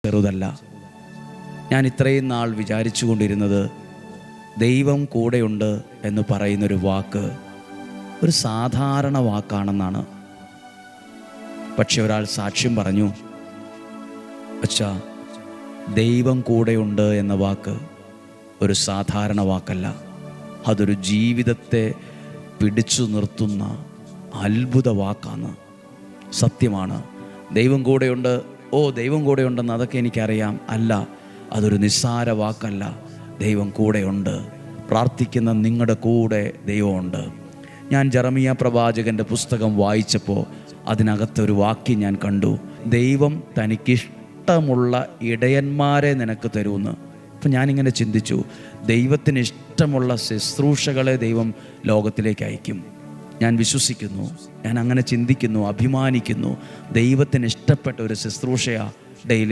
ചെറുതല്ല. ഞാൻ ഇത്രയും നാൾ വിചാരിച്ചു കൊണ്ടിരുന്നത് ദൈവം കൂടെയുണ്ട് എന്ന് പറയുന്നൊരു വാക്ക് ഒരു സാധാരണ വാക്കാണെന്നാണ്. പക്ഷെ ഒരാൾ സാക്ഷ്യം പറഞ്ഞു, അച്ഛാ, ദൈവം കൂടെയുണ്ട് എന്ന വാക്ക് ഒരു സാധാരണ വാക്കല്ല, അതൊരു ജീവിതത്തെ പിടിച്ചു നിർത്തുന്ന അത്ഭുത വാക്കാണ്. സത്യമാണ്. ദൈവം കൂടെയുണ്ട്, ദൈവം കൂടെയുണ്ടെന്ന് അതൊക്കെ എനിക്കറിയാം. അല്ല, അതൊരു നിസ്സാര വാക്കല്ല. ദൈവം കൂടെയുണ്ട്. പ്രാർത്ഥിക്കുന്ന നിങ്ങളുടെ കൂടെ ദൈവമുണ്ട്. ഞാൻ ജെറമിയ പ്രവാചകൻ്റെ പുസ്തകം വായിച്ചപ്പോൾ അതിനകത്തൊരു വാക്യം ഞാൻ കണ്ടു. ദൈവം തനിക്കിഷ്ടമുള്ള ഇടയന്മാരെ നിനക്ക് തരുമെന്ന്. അപ്പം ഞാനിങ്ങനെ ചിന്തിച്ചു, ദൈവത്തിന് ഇഷ്ടമുള്ള ശുശ്രൂഷകളെ ദൈവം ലോകത്തിലേക്ക് അയക്കും. ഞാൻ വിശ്വസിക്കുന്നു, ഞാൻ അങ്ങനെ ചിന്തിക്കുന്നു, അഭിമാനിക്കുന്നു. ദൈവത്തിന് ഇഷ്ടപ്പെട്ട ഒരു ശുശ്രൂഷയാണ് ഡെയിലി